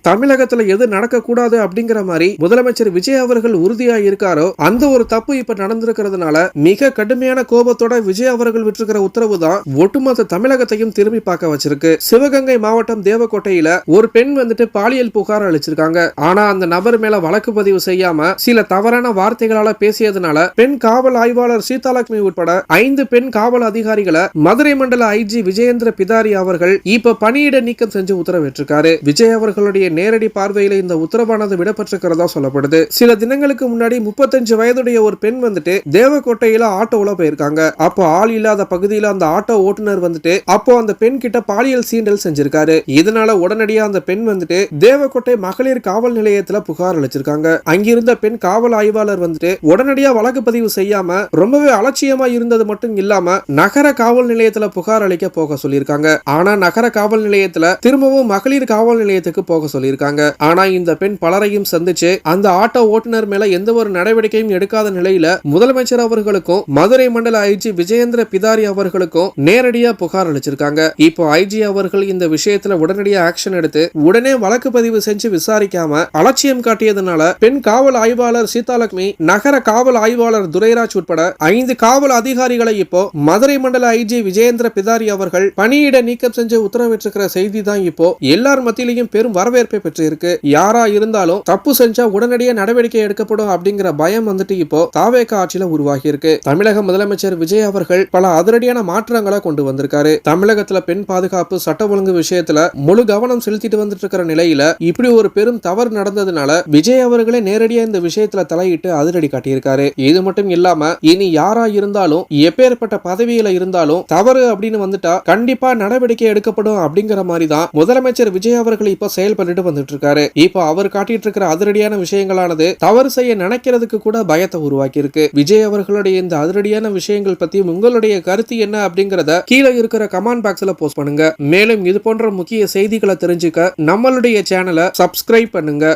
தமிழகத்துல எது நடக்க கூடாது அப்படிங்கிற மாதிரி முதலமைச்சர் விஜய் அவர்கள் உறுதியா இருக்காரோ அந்த ஒரு தப்பு இப்ப நடந்திருக்கிறதுனால மிக கடுமையான கோபத்தோட விஜய் அவர்கள் விட்டிருக்கிற உத்தரவு தான் ஒட்டுமொத்த தமிழகத்தையும் திரும்பி பார்க்க வச்சிருக்கு. சிவகங்கை மாவட்டம் தேவக்கோட்டையில ஒரு பெண் பாலியல் புகார் அளிச்சிருக்காங்க. ஆனா அந்த நபர் மேல வழக்கு பதிவு செய்யாம சில தவறான வார்த்தைகளால பேசியதுனால பெண் காவல் ஆய்வாளர் சீதாலட்சுமி உட்பட 5 பெண் காவல் அதிகாரிகளை மதுரை மண்டல ஐஜி விஜயேந்திர பிதாரி அவர்கள் இப்ப பணியிட நீக்கம் செஞ்சு உத்தரவிட்டிருக்காரு. விஜய் அவர்களுடைய நேரடி பார்வையில இந்த உத்தரவானது விடப்பட்டிருக்கிறதா சொல்லப்படுது. சில தினங்களுக்கு முன்னாடி 35 வயதுடைய ஒரு பெண் தேவக்கோட்டையில ஆட்டோல போயிருக்காங்க. அப்போ ஆள் இல்லாத பகுதியில அந்த ஆட்டோ ஓட்டுநர் அப்போ அந்த பெண் கிட்ட பாலியல் சீண்டல் செஞ்சிருக்காரு. இதனால உடனடியா அந்த பெண் தேவக்கோட்டை மகளிர் காவல் நிலையத்துல புகார் அளிச்சிருக்காங்க. அங்கிருந்த பெண் காவல் ஆய்வாளர் உடனடியா வழக்கு பதிவு செய்யாம ரொம்பவே அலட்சியமா இருந்தது மட்டும் இல்லாம நகர காவல் நிலையத்துல புகார் அளிக்க போக சொல்லியிருக்காங்க. ஆனா நகர காவல் நிலையத்துல திரும்பவும் மகளிர் காவல் நிலையத்துக்கு போக சொல்லியிருக்காங்க. ஆனா இந்த பெண் பலரையும் சந்திச்சு அந்த ஆட்டோ ஓட்டுநர் மேல எந்த ஒரு நடவடிக்கையும் எடுக்காத நிலையில முதலமைச்சர் அவர்களுக்கும் மதுரை மண்டல ஐஜி விஜயேந்திர பிதாரி அவர்களுக்கும் நேரடியா புகார் அளிச்சிருக்காங்க. இப்போ ஐஜி அவர்கள் இந்த விஷயத்துல உடனடியா ஆக்ஷன் எடுத்து உடனே வழக்கு பதிவு செஞ்சு விசாரிக்காம அலட்சியம் காட்டியதுனால பெண் காவல் ஆய்வாளர் சீதாலட்சுமி, நகர காவல் ஆய்வாளர் துரைராஜ் உட்பட 5 காவல் அதிகாரிகளை இப்போ மதுரை மண்டல ஐஜி விஜயேந்திர பிதாரி அவர்கள் பணியிட நீக்கம் செஞ்சு உத்தரவிட்டிருக்கிற செய்தி தான் இப்போ எல்லார் மத்தியிலையும் பெரும் வரவேற்பை பெற்றிருக்கு. யாரா இருந்தாலும் தப்பு செஞ்சா உடனடியா நடவடிக்கை எடுக்கப்படும் அப்படிங்கிற பயம் இப்போ தாவேக ஆட்சியில உருவாகி இருக்கு. தமிழக முதலமைச்சர் விஜய் அவர்கள் பல அதிரடியான மாற்றங்களை கொண்டு வந்திருக்காரு. தமிழகத்துல பெண் பாதுகாப்பு சட்ட ஒழுங்கு விஷயத்துல முழு கவனம் செலுத்திட்டு வந்துட்டு இருக்கிற நிலையில இப்படி ஒரு பெரும் தவறு நடந்ததுனால விஜய் அவர்களே நேரடியா இந்த விஷயத்துல தலையிட்டு அதிரடி காட்டியிருக்காரு. இது மட்டும் இல்லாம இனி யாரா இருந்தாலும் எப்பேற்பட்ட பதவியில இருந்தாலும் தவறு அப்படின்னு வந்துட்டா கண்டிப்பா நடவடிக்கை எடுக்கப்படும் அப்படிங்கிற மாதிரி தான் முதலமைச்சர் விஜய் அவர்கள் இப்ப செயல்பட்டு வந்துட்டு இருக்காரு. இப்போ அவர் காட்டிட்டு இருக்கிற அதிரடியான விஷயங்களானது தவறு செய்ய நினைக்கிறதுக்கு கூட பயத்தை உருவாக்கி இருக்கு. விஜய் அவர்களுடைய இந்த அதிரடியான விஷயங்கள் பத்தி உங்களுடைய கருத்து என்ன அப்படிங்கறத கீழே இருக்கிற கமெண்ட் பாக்ஸ்ல போஸ்ட் பண்ணுங்க. மேலும் இது போன்ற முக்கிய செய்திகளை தெரிஞ்சுக்க நம்மளுடைய சேனலை சப்ஸ்கிரைப் பண்ணுங்க.